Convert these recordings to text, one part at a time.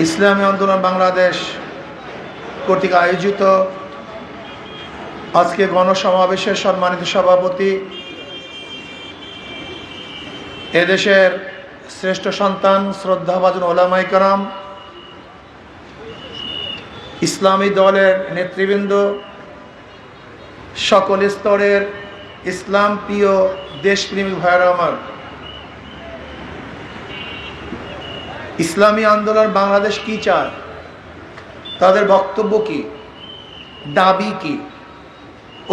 ইসলামী আন্দোলন বাংলাদেশ কর্তৃক আয়োজিত আজকে গণসমাবেশের সম্মানিত সভাপতি, এদেশের শ্রেষ্ঠ সন্তান শ্রদ্ধাভাজন ওলামায়ে কেরাম, ইসলামী দলের নেতৃবৃন্দ, সকল স্তরের ইসলাম প্রিয় দেশপ্রেমিক ভাইয়েরা আমার, ইসলামী আন্দোলন বাংলাদেশ কি চায়, তাদের বক্তব্য কি, দাবি কি,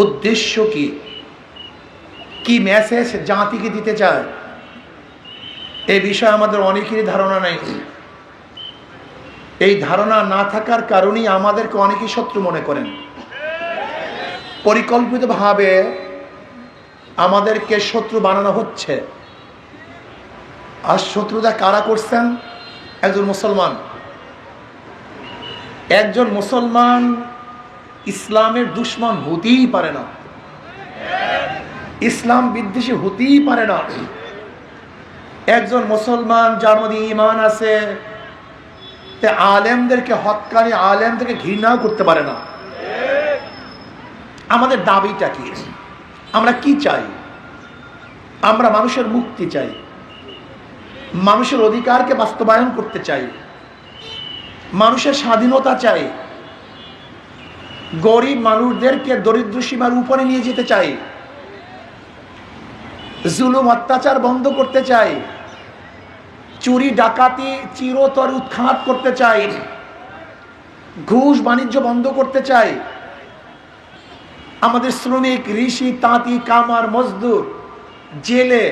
উদ্দেশ্য কি, কি মেসেজ জাতিকে দিতে চায়, এই বিষয়ে আমাদের অনেকেরই ধারণা নেই। এই ধারণা না থাকার কারণেই আমাদেরকে অনেকেই শত্রু মনে করেন। পরিকল্পিতভাবে আমাদেরকে শত্রু বানানো হচ্ছে। আর শত্রুতা কারা করছেন? একজন মুসলমান। একজন মুসলমান ইসলামের দুশ্মন হতেই পারে না, ইসলাম বিদ্বেষী হতেই পারে না। একজন মুসলমান যার মধ্যে ঈমান আছে, তে আলেমদেরকে, হক্কানি আলেমদেরকে ঘৃণাও করতে পারে না। আমাদের দাবিটা কি? আমরা কি চাই? আমরা মানুষের মুক্তি চাই, মানুষের অধিকারকে বাস্তবায়ন করতে চাই, মানুষের স্বাধীনতা চাই, গরিব মানুষদেরকে দরিদ্র সীমার উপরে নিয়ে যেতে চাই, জুলুম অত্যাচার বন্ধ করতে চাই, চুরি ডাকাতি চিরতরে উৎখাত করতে চাই, ঘুষ বাণিজ্য বন্ধ করতে চাই। আমাদের শ্রমিক, ঋষি, তাঁতি, কামার, মজদুর, জেলে,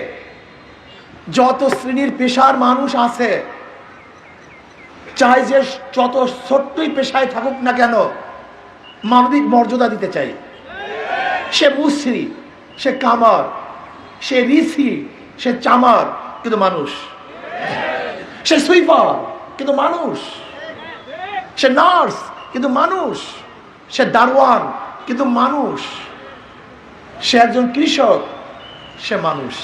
যত শ্রেণীর পেশার মানুষ আছে, চাই যে যত ছোট্টই পেশায় থাকুক না কেন, মানবিক মর্যাদা দিতে চাই। সে মুসরি, সে কামার, সে ঋষি, সে চামার, কিন্তু মানুষ। সে সুইপার, কিন্তু মানুষ। সে নার্স, কিন্তু মানুষ। সে দারোয়ান, কিন্তু মানুষ। সে একজন কৃষক, সে মানুষ।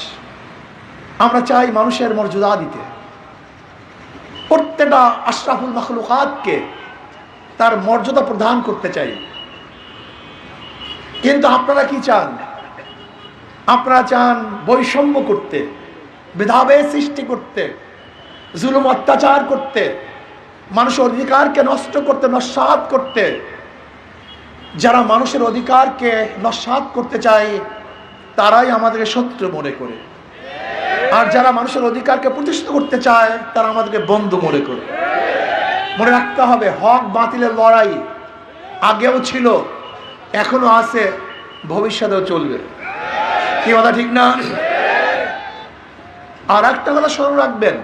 আমরা চাই মানুষের মর্যাদা দিতে, প্রত্যেকটা আশরাফুল মাখলুকাতকে তার মর্যাদা প্রদান করতে চাই। কিন্তু আপনারা কি চান? আপনারা চান বৈষম্য করতে, ভেদাভেদ সৃষ্টি করতে, জুলুম অত্যাচার করতে, মানুষের অধিকারকে নষ্ট করতে, নস্যাৎ করতে। যারা মানুষের অধিকারকে নস্যাৎ করতে চায় তারাই আমাদেরকে শত্রু মনে করে, আর যারা মানুষের অধিকারকে প্রতিষ্ঠিত করতে চায় তারা আমাদেরকে বন্ধু মনে করে। মনে রাখতে হবে, হক বাতিলের লড়াই আগেও ছিল, এখনো আছে, ভবিষ্যতেও চলবে। কি কথা ঠিক না? আর একটা কথা স্মরণ রাখবেন,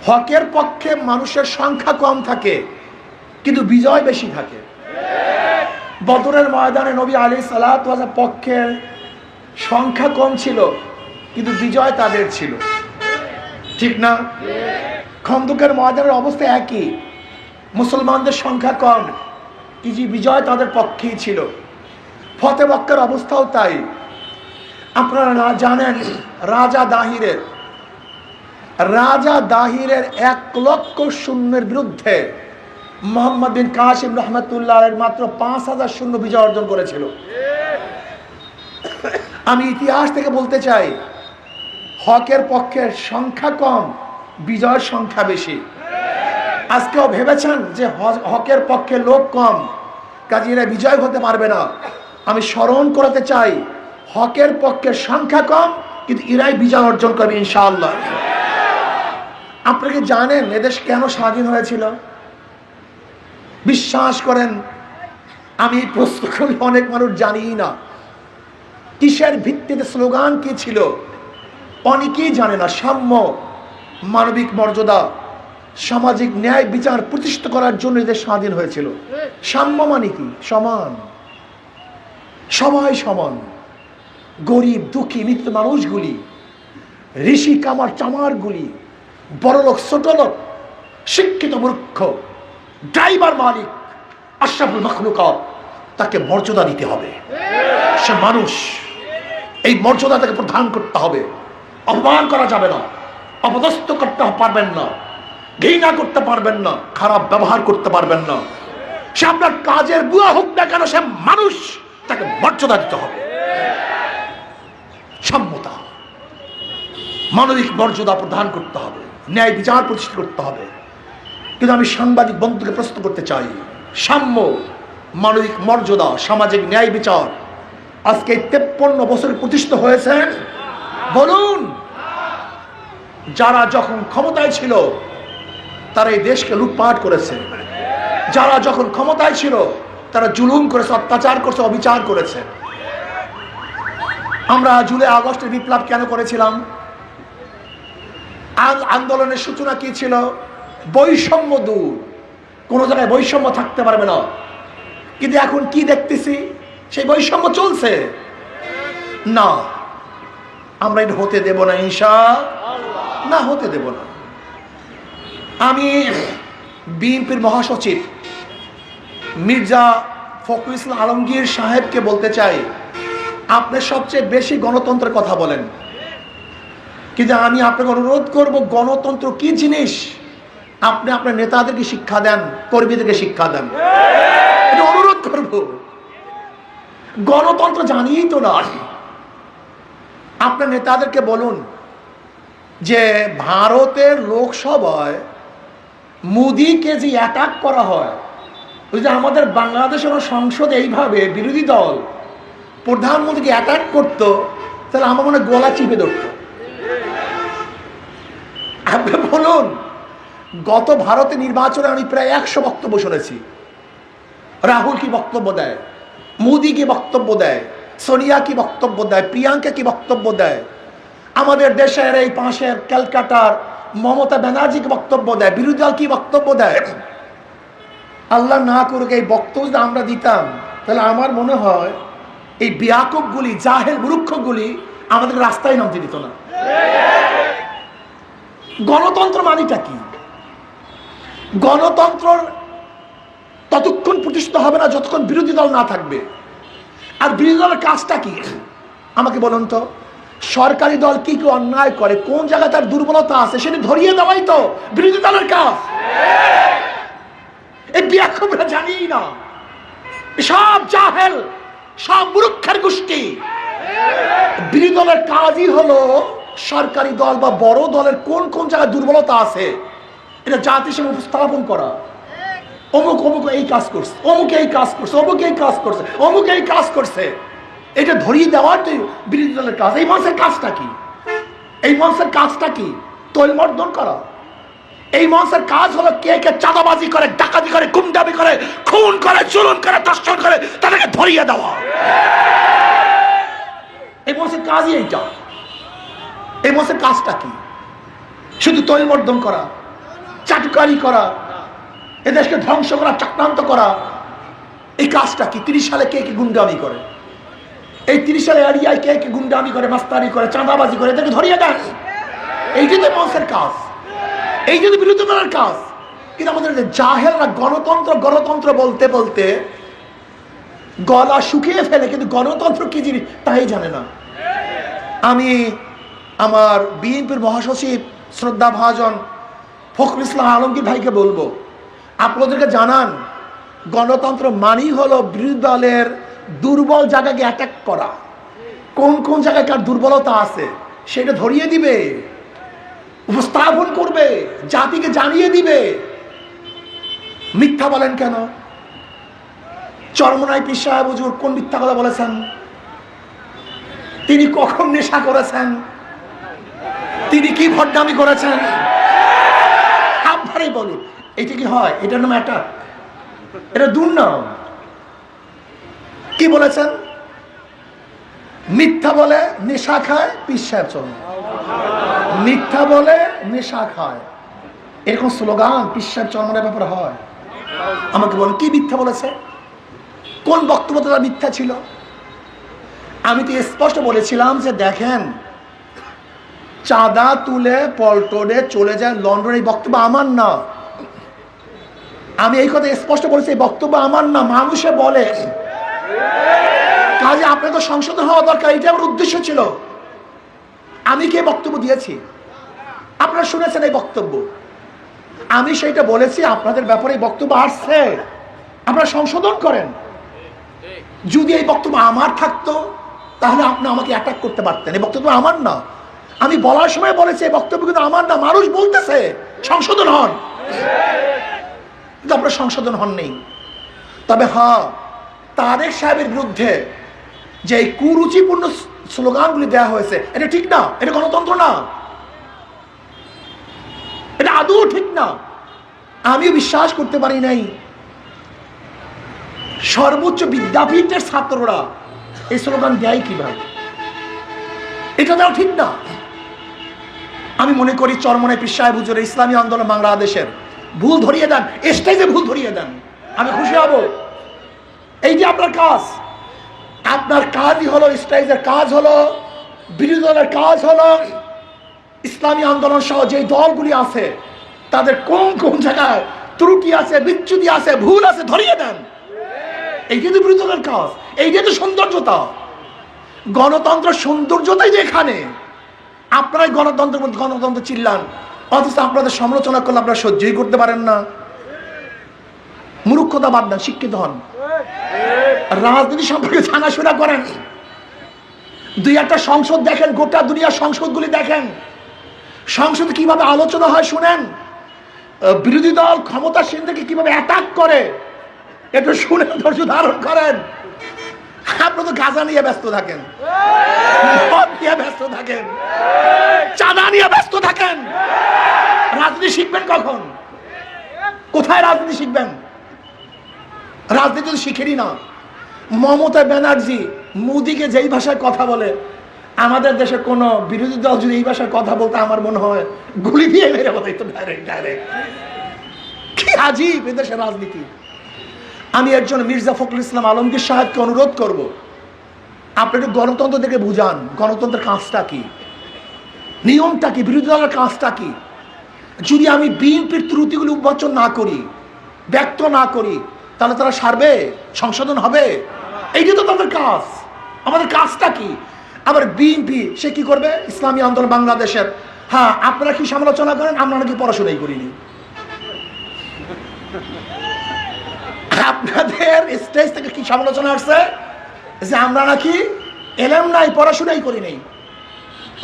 হকের পক্ষে মানুষের সংখ্যা কম থাকে কিন্তু বিজয় বেশি থাকে। বদরের ময়দানে নবী আলাইহিস সালাতু ওয়াস সালাম পক্ষের সংখ্যা কম ছিল কিন্তু বিজয় তাদের ছিল, ঠিক না? খন্দকের ময়দানের অবস্থা একই, মুসলমানদের সংখ্যা কম কিন্তু বিজয় তাদের পক্ষেই ছিল। ফতে মক্কার অবস্থাও তাই। আপনারা না জানেন, রাজা দাহিরের 1,00,000 সৈন্যের বিরুদ্ধে মোহাম্মদ বিন কাসিম রহমতুল্লাহ মাত্র 5,000 সৈন্য বিজয় অর্জন করেছিল। আমি ইতিহাস থেকে বলতে চাই, হকের পক্ষের সংখ্যা কম, বিজয়ের সংখ্যা বেশি। আজকেও ভেবেছেন যে হকের পক্ষে লোক কম, কাজে এরা বিজয় হতে পারবে না। আমি স্মরণ করাতে চাই, হকের পক্ষের সংখ্যা কম কিন্তু এরাই বিজয় অর্জন করবে ইনশাআল্লাহ। আপনারা কি জানেন এদেশ কেন স্বাধীন হয়েছিল? বিশ্বাস করেন, আমি প্রশ্ন করি, অনেক মানুষ জানিই না কিসের ভিত্তিতে, স্লোগান কি ছিল, অনেকেই জানে না। সাম্য, মানবিক মর্যাদা, সামাজিক ন্যায় বিচার প্রতিষ্ঠিত করার জন্য এদের স্বাধীন হয়েছিল। সাম্য মানে কি? সমান, সবাই সমান। গরিব, দুঃখী, মৃত মানুষগুলি, ঋষি, কামার, চামারগুলি, বড়লোক, ছোটলোক, শিক্ষিত, মূর্খ, ড্রাইভার, মালিক, আশরাফুল মাখলুকাত, তাকে মর্যাদা দিতে হবে। সে মানুষ, এই মর্যাদা তাকে প্রদান করতে হবে। অপমান করা যাবে না, অপদস্থ করতে পারবেন না। ঘৃণা করতে পারবেন না, খারাপ ব্যবহার করতে পারবেন না। সে আপনার কাজের বুয়া হোক না কেন, সে মানুষ, তাকে মর্যাদা দিতে হবে, সম্মতা, মানবিক মর্যাদা প্রদান করতে হবে, ন্যায় বিচার প্রতিষ্ঠা করতে হবে। কিন্তু আমি সাংবাদিক বন্ধুকে প্রশ্ন করতে চাই, সাম্য, মানবিক মর্যাদা, সামাজিক ন্যায় বিচার আজকে 53 বছর প্রতিষ্ঠিত হয়েছেন? বলুন। যারা যখন ক্ষমতায় ছিল তারা এই দেশকে লুটপাট করেছে, যারা যখন ক্ষমতায় ছিল তারা জুলুম করেছে, অত্যাচার করেছে, অবিচার করেছে। আমরা জুলাই আগস্টের বিপ্লব কেন করেছিলাম? আন্দোলনের সূচনা কি ছিল? বৈষম্য দূর, কোনো জায়গায় বৈষম্য থাকতে পারবে না। কিন্তু এখন কি দেখতেছি? সেই বৈষম্য চলছে না। আমরা এটা হতে দেব না, ইনশাআল্লাহ হতে দেব না। আমি বিএনপির মহাসচিব মির্জা ফখরুল ইসলাম আলমগীর সাহেবকে বলতে চাই, আপনি সবচেয়ে বেশি গণতন্ত্রের কথা বলেন, কিন্তু আমি আপনাকে অনুরোধ করব, গণতন্ত্র কি জিনিস আপনি আপনার নেতাদেরকে শিক্ষা দেন, কর্মীদেরকে শিক্ষা দেন, এটা অনুরোধ করব। গণতন্ত্র জানিয়েই তো না। আপনার নেতাদেরকে বলুন যে ভারতের লোকসভায় মোদিকে যে অ্যাটাক করা হয়, ওই যে আমাদের বাংলাদেশের সংসদে এইভাবে বিরোধী দল প্রধানমন্ত্রীকে অ্যাটাক করতো, তাহলে আমার মনে গলা চিপে ধরত। আপনি বলুন, গত ভারতে নির্বাচনে আমি প্রায় 100 বক্তব্য শুনেছি। রাহুল কি বক্তব্য দেয়, মোদি কি বক্তব্য দেয়, সোনিয়া কি বক্তব্য দেয়, প্রিয়াঙ্কা কি বক্তব্য দেয়, আমাদের দেশের এই পাশের ক্যালকাটার মমতা ব্যানার্জি কি বক্তব্য দেয়, বিরোধী দল কি বক্তব্য দেয়। আল্লাহ না করুক এই বক্তব্য যদি আমরা দিতাম, তাহলে আমার মনে হয় এই বিয়াকুবগুলি, জাহেল মূর্খগুলি আমাদের রাস্তায় নামতে দিত না। গণতন্ত্র মানেটা কি? গণতন্ত্র ততক্ষণ প্রতিষ্ঠিত হবে না যতক্ষণ বিরোধী দল না থাকবে। আর বিরোধী দলের কাজটা কি আমাকে বলুন তো? সরকারি দল কি কি অন্যায় করে, কোন জায়গায় তার দুর্বলতা আছে, সেটা ধরিয়ে দেওয়াই তো বিরোধী দলের কাজ। এই বিয়াকুবরা জানি না, সব জাহেল, সব মূর্খের গোষ্ঠী। বিরোধী দলের কাজই হলো সরকারি দল বা বড় দলের কোন কোন জায়গায় দুর্বলতা আছে এটা জাতির সামনে উপস্থাপন করা। অমুক অমুক এই কাজ করছে, অমুক এই কাজ করছে, অমুক এই কাজ করছে, অমুক এই কাজ করছে, এটা ধরিয়ে দেওয়ার তো বিরোধী দলের কাজ। এই মানুষের কাজটা কি? এই মানুষের কাজটা কি? তৈলমর্দন করা। এই মানুষের কাজ হলো কে কে চাঁদাবাজি করে, ডাকাতি করে, গুন্ডামি করে, খুন করে, চুরন করে, দর্শন করে, তাদেরকে ধরিয়ে দেওয়া। এই মানুষের কাজই এইটা। এই মানুষের কাজটা কি? শুধু তৈলমর্দন করা, চাটুকারি করা, এদেশকে ধ্বংস করা, চক্রান্ত করা। এই কাজটা কি? 30 সালে কে কে গুন্ডামি করে, এই 30 সালে এরিয়ায় কে কে গুন্ডামি করে, মাস্তানি করে, চাঁদাবাজি করে, এদেরকে ধরিয়ে দেন। এই যদি মানুষের কাজ, এই যদি বিরোধী দলের কাজ। কিন্তু আমাদের জাহেলরা গণতন্ত্র গণতন্ত্র বলতে বলতে গলা শুকিয়ে ফেলে, কিন্তু গণতন্ত্র কি জিনিস তাই জানে না। আমি আমার বিএনপির মহাসচিব শ্রদ্ধা ভাজন ফখরুল ইসলাম আলমগীর ভাইকে বলবো, আপনাদেরকে জানান, গণতন্ত্র মানেই হলো বিরোধী দলের দুর্বল জায়গাকে অ্যাটাক করা। কোন কোন জায়গায় কার দুর্বলতা আছে সেটা ধরিয়ে দিবে, উপস্থাপন করবে, জাতিকে জানিয়ে দিবে। মিথ্যা বলেন কেন? চরমনাই পীর সাহেব হুজুর কোন মিথ্যা কথা বলেছেন? তিনি কখন নেশা করেছেন? তিনি কি ভণ্ডামি করেছেন? আপনারাই বলুন, এটা কি হয়? এটার নাম অ্যাটাক? এটা দুর্নাম। কি বলেছেন? মিথ্যা বলে নেশা খায় পীর সাহেব চরমনাই, মিথ্যা বলে নেশা খায়, এরকম স্লোগান পীর সাহেব চরমনাইয়ের ব্যাপারে হয়? আমাকে বলুন, কি মিথ্যা বলেছে? কোন বক্তব্য তার মিথ্যা ছিল? আমি তো স্পষ্ট বলেছিলাম যে দেখেন, চাঁদা তুলে পল্টনে চলে যায় লন্ডন, এই বক্তব্য আমার না। আমি এই কথা স্পষ্ট বলেছি, এই বক্তব্য আমার না, মানুষে বলে। কাজে আপনার তো সংশোধন হওয়া দরকার, এটা আমার উদ্দেশ্য ছিল। আমি কে বক্তব্য দিয়েছি? আপনারা শুনেছেন এই বক্তব্য। আমি সেইটা বলেছি, আপনাদের ব্যাপারে এই বক্তব্য আসছে, আপনারা সংশোধন করেন। যদি এই বক্তব্য আমার থাকতো তাহলে আপনি আমাকে অ্যাটাক করতে পারতেন। এই বক্তব্য আমার না, আমি বলার সময় বলেছি এই বক্তব্য কিন্তু আমার না, মানুষ বলতেছে সংশোধন হন, কিন্তু আপনারা সংশোধন হননি। তবে হ্যাঁ, তারেক সাহেবের বিরুদ্ধে যে কুরুচিপূর্ণ স্লোগানগুলি দেওয়া হয়েছে এটা ঠিক না, এটা গণতন্ত্র না, এটা আদৌ ঠিক না। আমিও বিশ্বাস করতে পারি নাই সর্বোচ্চ বিদ্যাপীঠের ছাত্ররা এই স্লোগান দেয় কিভাবে, এটা দেওয়া ঠিক না। আমি মনে করি চরমনাই পীর সাহেব হুজুরের ইসলামী আন্দোলন বাংলাদেশের ভুল ধরিয়ে দেন, স্টেজে ভুল ধরিয়ে দেন, আমি খুশি হব। এই যে আপনার কাজ, আপনার কাজই হলো স্টেজের কাজ, হলো বিরোধী দলের কাজ হলো ইসলামী আন্দোলন সহ যে দলগুলি আছে তাদের কোন কোন জায়গায় ত্রুটি আছে, বিচ্যুতি আছে, ভুল আছে ধরিয়ে দেন। এইটাই তো বিরোধী দলের কাজ, এইটাই তো সৌন্দর্যতা। গণতন্ত্র সৌন্দর্যতাই যেখানে আপনারাই গণতন্ত্র চিল্লান, অথচ আপনাদের সমালোচনা করলে আপনারা সহ্যই করতে পারেন না। মূর্খতা বাদ দেন, শিক্ষিত হন, রাজনীতি সম্পর্কে জানাশোনা করেন, দুই একটা সংসদ দেখেন, গোটা দুনিয়ার সংসদগুলি দেখেন, সংসদে কিভাবে আলোচনা হয় শুনেন, বিরোধী দল ক্ষমতাসীন থেকে কিভাবে অ্যাটাক করে একটু শুনে ধৈর্য ধারণ করেন। আপনি তো গাঁজা নিয়ে ব্যস্ত থাকেন, মদ নিয়ে ব্যস্ত থাকেন, চাঁদা নিয়ে ব্যস্ত থাকেন, রাজনীতি শিখবেন কখন? কোথায় রাজনীতি শিখবেন? রাজনীতি তো শিখেনি না। মমতা ব্যানার্জি মোদিকে যেই ভাষায় কথা বলে, আমাদের দেশে কোনো বিরোধী দল যদি এই ভাষায় কথা বলতে আমার মনে হয় গুলি দিয়ে মেরে বলাইতো ডাইরেক্ট ডাইরেক্ট। কি আজীব এদেশের রাজনীতি। আমি একজন মির্জা ফখরুল ইসলাম আলমগীর সাহেবকে অনুরোধ করব, আপনি একটু গণতন্ত্র থেকে বুঝান, গণতন্ত্রের কাজটা কি, নিয়মটা কি, বিরোধী দলের কাজটা কি। যদি আমি বিএনপির ত্রুটিগুলি উন্মোচন না করি, ব্যক্ত না করি, তাহলে তারা সারবে, সংশোধন হবে? এইটা তো তাদের কাজ। আমাদের কাজটা কি? আবার বিএনপি সে কি করবে? ইসলামী আন্দোলন বাংলাদেশের, হ্যাঁ আপনারা কি সমালোচনা করেন, আমরা নাকি পড়াশোনাই করিনি। আপনাদের স্টেজ থেকে কি সমালোচনা আসছে যে আমরা নাকি এলেম নাই, পড়াশোনাই করি নাই।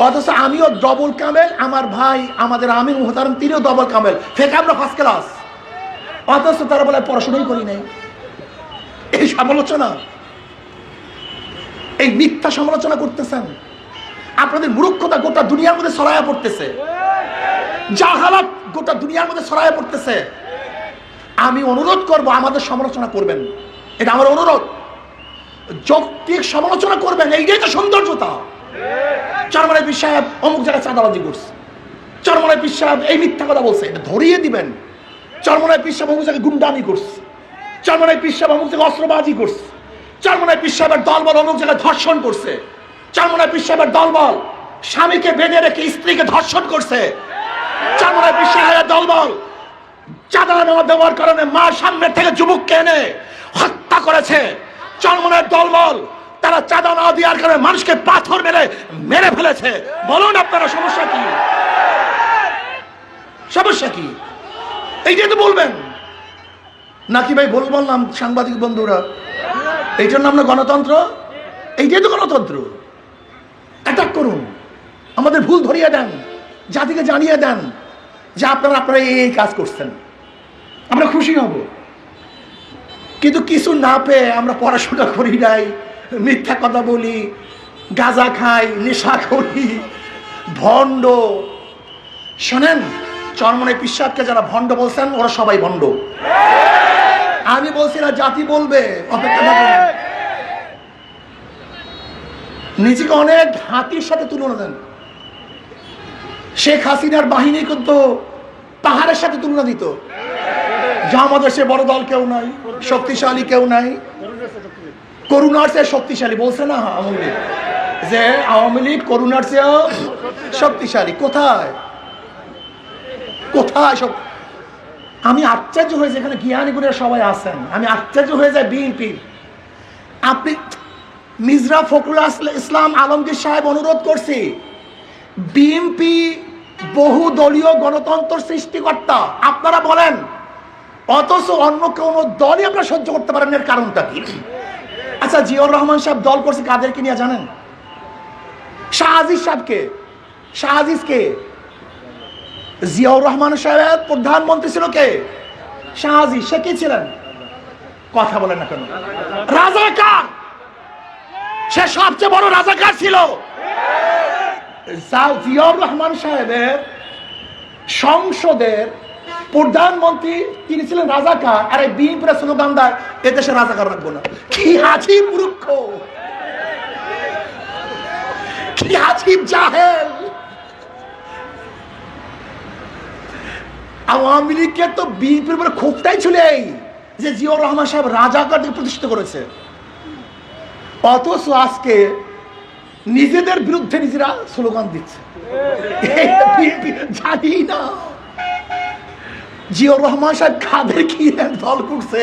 অথচ আমিও ডবল কামেল, আমার ভাই আমাদের আমির মুহতারাম তিনিও ডবল কামেল, ফেক আমরা ফার্স্ট ক্লাস, অথচ তারা বলে পড়াশোনাই করি নাই। এই সমালোচনা, এই মিথ্যা সমালোচনা করতেছেন। আপনাদের মূর্খতা গোটা দুনিয়ার মধ্যে ছড়ায়া পড়তেছে, জাহালাত গোটা দুনিয়ার মধ্যে ছড়ায়া পড়তেছে। আমি অনুরোধ করব আমাদের সমালোচনা করবেন, এটা আমার অনুরোধ, যৌক্তিক সমালোচনা করবেন, এইটাই তো সৌন্দর্যতা। চরমনাই পীর সাহেব অমুক জায়গায় চাঁদাবাজি করছে, চরমনাই পীর সাহেব এই মিথ্যা কথা বলছে, এটা ধরিয়ে দিবেন। চরমনাই পীর সাহেব অমুক জায়গায় গুন্ডামি করছে, চরমনাই পীর সাহেব অমুক জায়গায় অস্ত্রবাজি করছে, চরমনাই পীর সাহেবের দলবল অমুক জায়গায় ধর্ষণ করছে, চরমনাই পীর সাহেবের দলবল স্বামীকে বেঁধে রেখে স্ত্রীকে ধর্ষণ করছে, চরমনাই পীর সাহেবের দলবল চাঁদা দেওয়ার কারণে মা সামনের থেকে যুবককে এনে হত্যা করেছে, চরমনাইয়ের দলবল তারা চাঁদা না দেওয়ার কারণে মানুষকে পাথর মেরে ফেলেছে। বলুন আপনারা সমস্যা কি? সমস্যা কি? এইটাই তো বলবেন নাকি ভাই? ভুল বললাম সাংবাদিক বন্ধুরা, এইটার নাম না গণতন্ত্র? এইটাই তো গণতন্ত্র। অ্যাটাক করুন, আমাদের ভুল ধরিয়ে দেন, জাতিকে জানিয়ে দেন যে আপনারা এই কাজ করছেন, আমরা খুশি হব। কিন্তু কিছু না পেয়ে আমরা পড়াশোনা করি নাই, মিথ্যা কথা বলি, গাঁজা খাই, নেশা করি, ভণ্ড। শোনেন, চরমনাই পীর সাহেবকে যারা ভণ্ড বলছেন ওরা সবাই ভণ্ড। আমি বলছি না, জাতি বলবে, অপেক্ষা করুন। নিজেকে অনেক হাতির সাথে তুলনা দেন। শেখ হাসিনার বাহিনী কিন্তু পাহাড়ের সাথে তুলনা দিত, যা আমাদের সে বড় দল কেউ নাই, শক্তিশালী কেউ নাই, করুণার চেয়ে শক্তিশালী বলছে না আওয়ামী লীগ, যে আওয়ামী লীগ করুণার চেয়েও শক্তিশালী। কোথায় কোথায় সব? আমি আশ্চর্য হয়ে, যেখানে জ্ঞানীগুলো সবাই আছেন, আমি আশ্চর্য হয়ে যাই বিএনপি। আপনি মির্জা ফখরুল ইসলাম আলমগীর সাহেব অনুরোধ করছি, বিএনপি বহুদলীয় গণতন্ত্র সৃষ্টিকর্তা আপনারা বলেন, অথচ অন্য কোনো দলই আপনারা সহ্য করতে পারেন, এর কারণটা কি? আচ্ছা, জিয়াউর রহমান সাহেব দল করছে কাদেরকে নিয়ে জানেন? শাহ আজিজ সাহেবকে। শাহ আজিজ কে? জিয়াউর রহমান সাহেব প্রধানমন্ত্রী ছিল কে? শাহ আজিজ। সে কি ছিলেন? কথা বলেন না কেন? রাজাকার। সে সবচেয়ে বড় রাজাকার ছিল। জিয়াউর রহমান সাহেবের সংসদের প্রধানমন্ত্রী তিনি ছিলেন রাজাকার, আর এই বিএনপির স্লোগান দেয় এদেশে রাজাকার রাখবো না। কি হাজিব মূর্খ, কি হাজিব জাহেল। আওয়ামী লীগকে তো বিএনপির উপরে ক্ষোভটাই ছিল এই যে জিয়াউর রহমান সাহেব রাজাকারকে প্রতিষ্ঠিত করেছে, অথচ আজকে নিজেদের বিরুদ্ধে নিজেরা স্লোগান দিচ্ছে। জানি না জিয়াউর রহমান সাহেব কাদের কি দল করছে,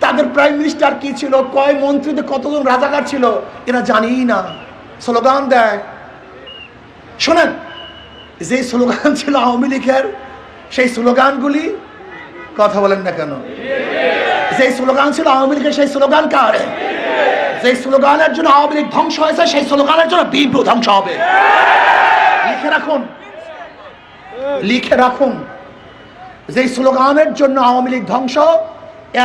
তাদের প্রাইম মিনিস্টার কি ছিল, কয় মন্ত্রীদের কতজন রাজাকার ছিল, এরা জানি না, স্লোগান দেয়। শোনেন, যে স্লোগান ছিল আওয়ামী লীগের, সেই স্লোগানগুলি, কথা বলেন না কেন, যে স্লোগান ছিল আওয়ামী লীগের সেই স্লোগান কার? যে স্লোগানের জন্য আওয়ামী লীগ ধ্বংস হয়েছে, সেই স্লোগানের জন্য বিএনপি ধ্বংস হবে। লিখে রাখুন, লিখে রাখুন, যে স্লোগানের জন্য আওয়ামী লীগ ধ্বংস,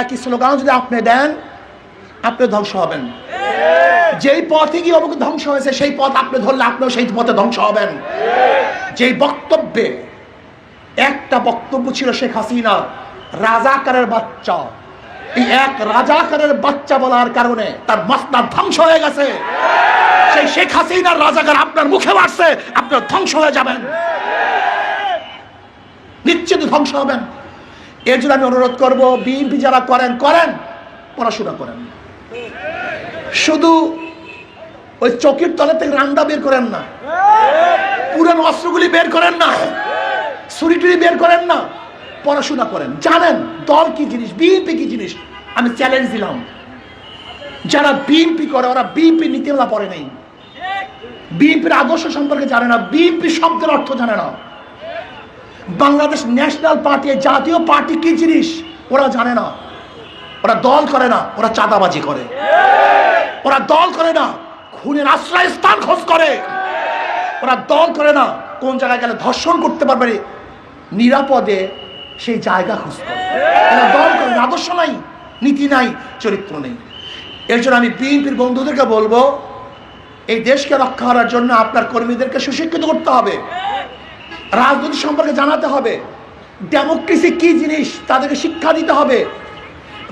একই স্লোগান যদি আপনি দেন আপনি ধ্বংস হবেন। যেই পথে গিয়ে অবকে ধ্বংস হয়েছে সেই পথ আপনি ধরলে আপনিও সেই পথে ধ্বংস হবেন। যেই বক্তব্যে একটা বক্তব্য ছিল শেখ হাসিনা রাজাকারের বাচ্চা, এই এক রাজাকারের বাচ্চা বলার কারণে তার মসনদ ধ্বংস হয়ে গেছে। সেই শেখ হাসিনার রাজাকার আপনার মুখে মারছে, আপনার ধ্বংস হয়ে যাবেন, নিশ্চিত ধ্বংস হবেন। এর জন্য আমি অনুরোধ করব, বিএনপি যারা করেন করেন, পড়াশোনা করেন, শুধু ওই চকির তলে থেকে রান্ডা বের করেন না, পুরানো অস্ত্রগুলি বের করেন না, ছুরি টুরি বের করেন না, পড়াশোনা করেন, জানেন দল কি জিনিস, বিএনপি কি জিনিস। আমি চ্যালেঞ্জ দিলাম, যারা বিএনপি করে ওরা বিএনপি নীতিমালা পড়ে নেই, বিএনপির আদর্শ সম্পর্কে জানে না, বিএনপি শব্দের অর্থ জানে না, বাংলাদেশ ন্যাশনাল পার্টি জাতীয় পার্টি কি জিনিস ওরা জানে না। ওরা দল করে না, ওরা চাঁদাবাজি করে। ওরা দল করে না, খুনের আশ্রয় স্থান খোঁজ করে। ওরা দল করে না, কোন জায়গায় গেলে ধর্ষণ করতে পারবে নিরাপদে সেই জায়গা খোঁজ করে। এরা দল করে না, আদর্শ নাই, নীতি নাই, চরিত্র নেই। এর জন্য আমি বিএনপির বন্ধুদেরকে বলবো, এই দেশকে রক্ষা করার জন্য আপনার কর্মীদেরকে সুশিক্ষিত করতে হবে, রাজনীতি সম্পর্কে জানাতে হবে, ডেমোক্রেসি কি জিনিস তাদেরকে শিক্ষা দিতে হবে।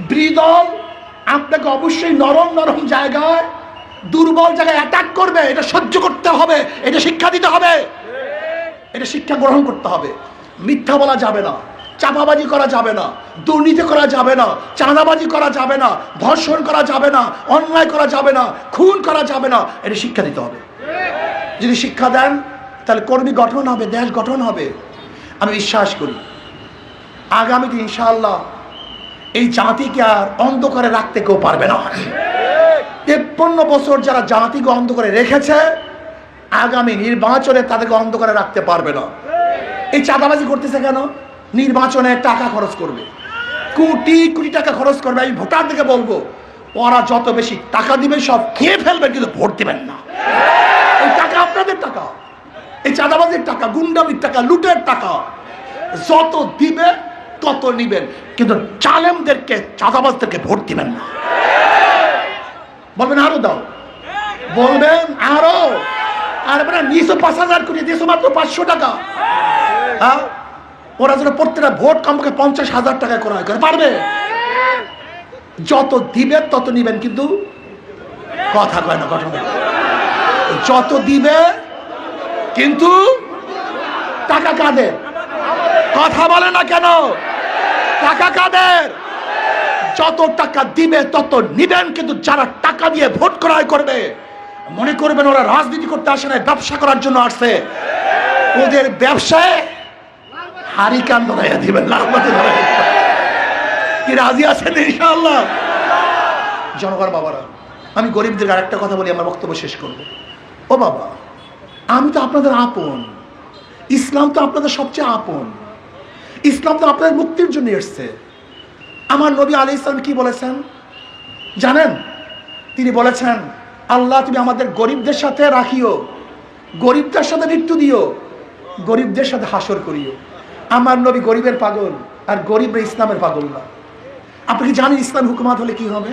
বিরোধী দল আপনাকে অবশ্যই নরম নরম জায়গায়, দুর্বল জায়গায় অ্যাটাক করবে, এটা সহ্য করতে হবে, এটা শিক্ষা দিতে হবে, এটা শিক্ষা গ্রহণ করতে হবে। মিথ্যা বলা যাবে না, চাপাবাজি করা যাবে না, দুর্নীতি করা যাবে না, চাঁদাবাজি করা যাবে না, ধর্ষণ করা যাবে না, অন্যায় করা যাবে না, খুন করা যাবে না, এটা শিক্ষা দিতে হবে। যদি শিক্ষা দেন তাহলে কর্মী গঠন হবে, দেশ গঠন হবে। আমি বিশ্বাস করি আগামীতে ইনশাআল্লাহ এই জাতিকে আর অন্ধকারে রাখতে কেউ পারবে না। 53 বছর যারা জাতিকে অন্ধকারে রেখেছে, আগামী নির্বাচনে তাদেরকে অন্ধকারে রাখতে পারবে না। এই চাঁদাবাজি করতেছে কেন? নির্বাচনে টাকা খরচ করবে, কোটি কোটি টাকা খরচ করবে। আমি ভোটারদেরকে বলবো, ওরা যত বেশি টাকা দিবে সব খেয়ে ফেলবে, কিন্তু ভোট দিবেন না। এই টাকা আপনাদের টাকা, এই চাঁদাবাজির টাকা, গুন্ডামির টাকা, লুটের টাকা, যত দিবে তত নিবেন, কিন্তু জালেমদেরকে, চাঁদাবাজদেরকে ভোট দিবেন না। বলবেন আরো দাও, বলবেন আরো, আর নিচে 5,000 কোটি দিয়েছে মাত্র 500 টাকা। হ্যাঁ, ওরা যেন প্রত্যেকটা ভোট কমপক্ষে 50,000 টাকা ক্রয় করে পারবে। যত দিবে তত নিবেন, কিন্তু কথা কয় না, ঘটনা যত দিবে, কিন্তু টাকা কাদের? কথা বলে না কেন? টাকা কাদের? যত টাকা দিবে তত নিবেন, কিন্তু যারা টাকা দিয়ে ভোট ক্রয় করবে মনে করবেন ওরা রাজনীতি করতে আসে না, ব্যবসা করার জন্য আসছে। ওদের ব্যবসায় হারিকান ধরাইয়া দিবেন, কি রাজি আছেন ইনশাআল্লাহ? জনগণ বাবারা, আমি গরিবদের আরেকটা কথা বলি, আমার বক্তব্য শেষ করব। ও বাবা, আমি তো আপনাদের আপন, ইসলাম তো আপনাদের সবচেয়ে আপন, ইসলাম তো আপনাদের মুক্তির জন্য এসছে। আমার নবী আলাইহিস সালাম কি বলেছেন জানেন? তিনি বলেছেন, আল্লাহ তুমি আমাদের গরিবদের সাথে রাখিও, গরিবদের সাথে মৃত্যু দিও, গরিবদের সাথে হাসর করিও। আমার নবী গরিবের পাগল, আর গরিবরা ইসলামের পাগল না। আপনি কি জানেন ইসলাম হুকুমাত হলে কি হবে?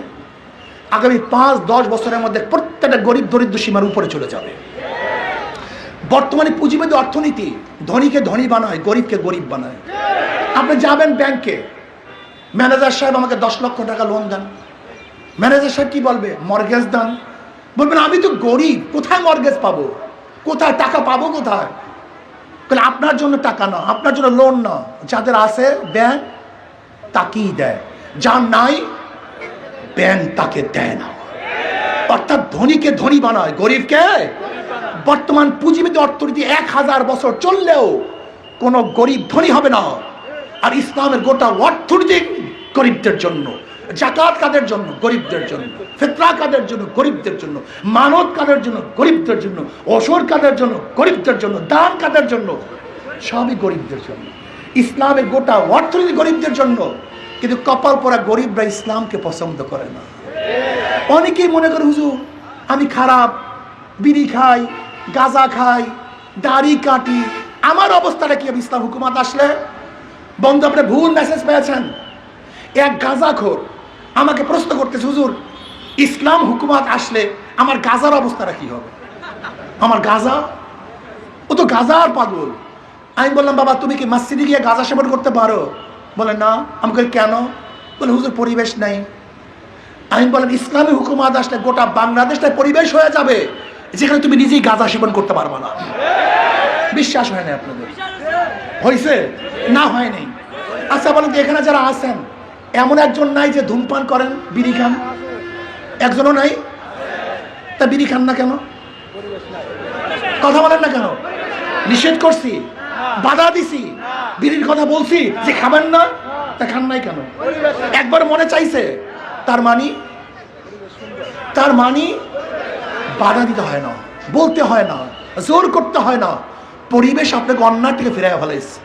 আগামী 5-10 বছরের মধ্যে প্রত্যেকটা গরিব দরিদ্র সীমার উপরে চলে যাবে। বর্তমানে পুঁজিবাদী অর্থনীতি ধনীকে ধনী বানায়, গরিবকে গরিব বানায়। আপনি যাবেন ব্যাংকে, ম্যানেজার সাহেব আমাকে 10 লক্ষ টাকা লোন দেন, ম্যানেজার সাহেব কি বলবে? মর্গেজ দেন। বলবেন আমি তো গরিব, কোথায় মর্গেজ পাবো, কোথায় টাকা পাবো কোথায়? তাহলে আপনার জন্য টাকা না, আপনার জন্য লোন না, যাদের আছে ব্যাংক তাকেই দেয়, যার নাই ব্যাংক তাকে দেয় না। অর্থাৎ ধনীকে ধনী বানায়, গরিবকে। বর্তমান পুঁজিবাদী অর্থনীতি 1000 বছর চললেও কোনো গরিব ধনী হবে না। আর ইসলামের গোটা অর্থনীতি গরিবদের জন্য, জাকাত কাদের জন্য? গরিবদের জন্য। ফিতরা কাদের জন্য? গরিবদের জন্য। মানত কাদের জন্য? গরিবদের জন্য। ওসর কাদের জন্য? গরিবদের জন্য। দান কাদের জন্য? সবই গরিবদের জন্য। ইসলামের গোটা অর্থনীতি গরিবদের জন্য। কিন্তু কপাল পরা গরিবরা ইসলামকে পছন্দ করে না। অনেকেই মনে করে হুজুর আমি খারাপ, বিড়ি খাই, গাঁজা খাই, দাড়ি কাটি, আমার অবস্থাটা কি হবে ইসলাম হুকুমাত আসলে? বন্ধু, আপনি ভুল মেসেজ পেয়েছেন। এক গাঁজাখোর আমাকে প্রশ্ন করতেছে, হুজুর ইসলাম হুকুমাত আসলে আমার গাঁজার অবস্থাটা কি হবে? আমার গাঁজা, ও তো গাঁজার পাগল। আমি বললাম, বাবা তুমি কি মসজিদে গিয়ে গাঁজা সেবন করতে পারো? বলে না। আমি বলি কেন? বলে হুজুর পরিবেশ নাই। আমি বললাম ইসলামী হুকুমাত আসলে গোটা বাংলাদেশটাই পরিবেশ হয়ে যাবে যেখানে তুমি নিজেই গাঁজা সেবন করতে পারবে না। বিশ্বাস হয় না আপনাদের? হয়েছে না? হয় নাই? আচ্ছা বলেন তো, এখানে যারা আছেন এমন একজন নাই যে ধূমপান করেন, বিড়ি খান? একজনও নাই? তা বিড়ি খান না কেন? কথা বলেন না কেন? নিষেধ করছি, বাধা দিছি, বিড়ির কথা বলছি যে খাবেন না, তা খান নাই কেন? একবার মনে চাইছে? তার মানি বাধা দিতে হয় না, বলতে হয় না, জোর করতে হয় না। পরিবেশ আপনাকে অন্যায় থেকে ফিরে ফেলাইছে।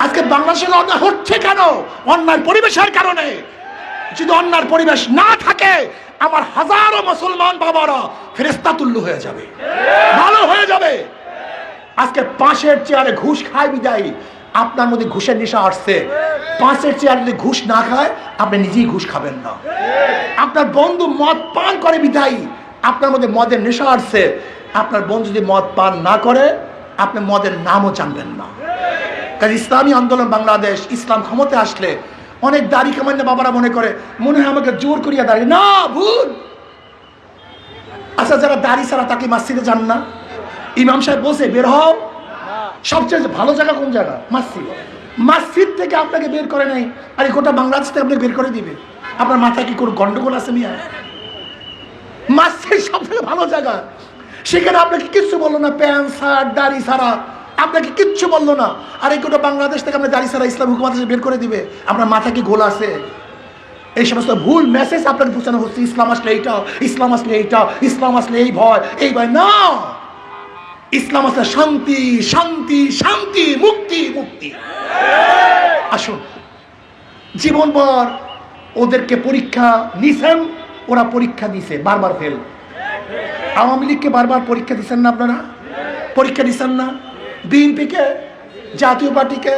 আজকে বাংলাদেশের অন্যায় হচ্ছে কেন? অন্যায় পরিবেশের কারণে। যদি অন্যায় পরিবেশ না থাকে, আমার হাজারো মুসলমান বাবারা ফেরেশতা তুল্য হয়ে যাবে, ভালো হয়ে যাবে। আজকে পাশের চেয়ারে ঘুষ খায় বিদায় আপনার মধ্যে ঘুষের নেশা আসছে। পাশের চেয়ারে যদি ঘুষ না খায়, আপনি নিজেই ঘুষ খাবেন না। আপনার বন্ধু মদ পান করে বিদায় আপনার মধ্যে মদের নেশা আসছে। আপনার বন্ধু যদি মদ পান না করে, আপনি মদের নামও জানবেন না। কারণ ইসলামী আন্দোলন বাংলাদেশ, ইসলাম ক্ষমতা আসলে অনেক দাড়ি কামান্য বাবারা মনে করে মনে হয় আমাকে জোর করিয়া দাঁড়িয়ে, না, ভুল। আচ্ছা, যারা দাড়ি ছাড়া তাকে মসজিদে যান না? ইমাম সাহেব বসে বের হও। সবচেয়ে ভালো জায়গা কোন জায়গা? মসজিদ। মসজিদ থেকে আপনাকে বের করে নাই, আর গোটা বাংলাদেশ থেকে আপনাকে বের করে দিবে? আপনার মাথায় কি কোনো গন্ডগোল আছে মিয়া? মসজিদ সব থেকে ভালো জায়গা, সেখানে আপনাকে কিচ্ছু বললো না। প্যান্ট শার্ট দাড়ি ছাড়া আপনাকে কিচ্ছু বললো না। আর এই গোটা বাংলাদেশ থেকে আপনার দাড়ি ছাড়া ইসলাম হুকুমাত বের করে দিবে? আপনার মাথায় কি গোল আছে? এই সমস্ত ভুল মেসেজ আপনাকে পৌঁছানো হচ্ছে। ইসলাম আসলে এইটা, ইসলাম আসলে এইটা, ইসলাম আসলে এই ভয়, এই ভয় না। ইসলাম আসলে শান্তি, শান্তি, শান্তি, মুক্তি, মুক্তি। আসুন, জীবনভর ওদেরকে পরীক্ষা নিছেন, ওরা পরীক্ষা দিছে, বারবার ফেল। আওয়ামী লীগকে বারবার পরীক্ষা দিচ্ছেন না আপনারা? পরীক্ষা দিচ্ছেন না? বিএনপিকে, জাতীয় পার্টিকে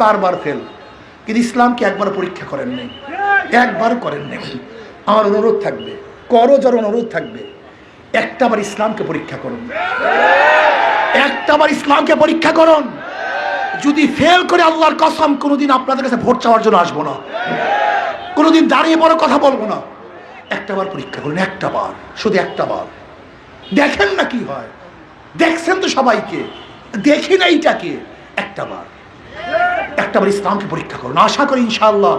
বারবার ফেল। কিন্তু ইসলামকে একবার পরীক্ষা করেন নাই, একবার করেন নাই। আমার অনুরোধ থাকবে, করো যার অনুরোধ থাকবে, একটাবার ইসলামকে পরীক্ষা করুন, একটাবার ইসলামকে পরীক্ষা করুন। যদি ফেল করে, আল্লাহর কসম কোনোদিন আপনাদের কাছে ভোট চাওয়ার জন্য আসবো না, কোনোদিন দাঁড়িয়ে বড় কথা বলবো না। একটাবার পরীক্ষা করুন, একটাবার, শুধু একটাবার। দেখেন না কি হয়? দেখছেন তো সবাইকে, দেখি না এইটাকে। একটাবার ইসলামকে পরীক্ষা করুন। আশা করি ইনশাআল্লাহ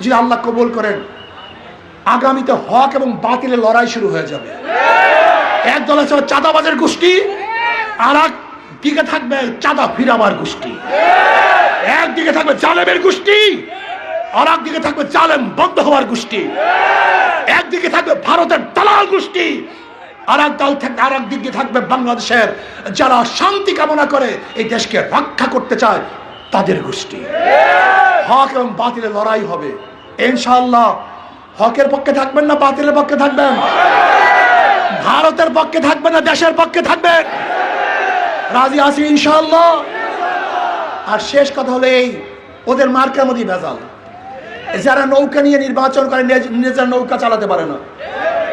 যদি আল্লাহ কবুল করেন, আগামীতে হক এবং বাতিলের লড়াই শুরু হয়ে যাবে। একদল আছে চাঁদাবাজের গোষ্ঠী, আর একদিকে থাকবে চাঁদা ফিরাবার গোষ্ঠী, একদিকে থাকবে জালেমের গোষ্ঠী, আর একদিকে থাকবে জালেম বন্ধ হওয়ার গোষ্ঠী, একদিকে থাকবে ভারতের দালাল গোষ্ঠী, আর এক দল থাকবে, আর এক দিকে থাকবে বাংলাদেশের যারা শান্তি কামনা করে, এই দেশকে রক্ষা করতে চায়, তাদের গোষ্ঠী। হক এবং বাতিলের লড়াই হবে ইনশাআল্লাহ। হকের পক্ষে থাকবেন না বাতিলের পক্ষে থাকবেন? ভারতের পক্ষে থাকবেন না দেশের পক্ষে থাকবেন? রাজি আছি ইনশাআল্লাহ। আর শেষ কথা হলো এই, ওদের মার্কার মধ্যে ভেজাল। যারা নৌকা নিয়ে নির্বাচন করে নিজের নৌকা চালাতে পারে না,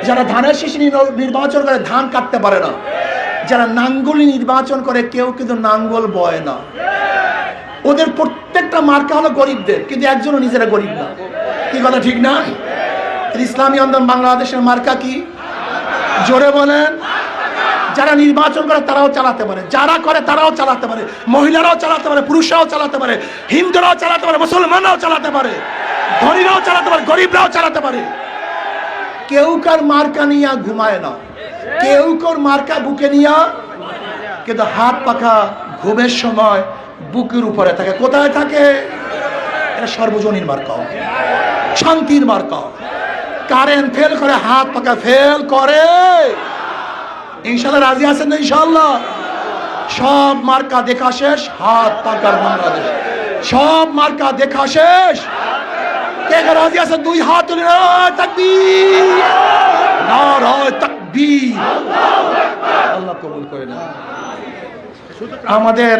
যারা ধানের শীষ নিয়ে নির্বাচন করে ধান কাটতে পারে না, যারা নাঙ্গলি নির্বাচন করে কেউ কিন্তু নাঙ্গল বয় না। ওদের প্রত্যেকটা মার্কা হলো গরিবদের, কিন্তু একজনও নিজেরা গরিব না। কি কথা ঠিক না? ইসলামী আন্দোলন বাংলাদেশের মার্কা কি? জোরে বলেন। যারা নির্বাচন করে তারাও চালাতে পারে, যারা করে তারাও চালাতে পারে, মহিলারাও চালাতে পারে, পুরুষরাও চালাতে পারে, হিন্দুরাও চালাতে পারে, মুসলমানরাও চালাতে পারে, ধনীরাও চালাতে পারে, গরিবরাও চালাতে পারে। কেউ কার মার্কা নিয়ে ঘুমায় না, কেউ কার মার্কা বুকে নিয়ে, কিন্তু হাত পাখা ঘুমের সময় বুকের উপরে থাকে। কোথায় থাকে? এটা সর্বজনীন মার্কা, শান্তির মার্কা। কারেন্ট ফেল করে, হাত পাখা ফেল করে। ইনশাআল্লাহ রাজি আছেন না? ইনশাআল্লাহ। সব মার্কা দেখা শেষ, হাত পাকার বাংলাদেশ। সব মার্কা দেখা শেষ। কে কে রাজি আছেন? দুই হাত তুলে নারায়ে তাকবীর, নারায়ে তাকবীর। আল্লাহ কবুল করে নেন। আমাদের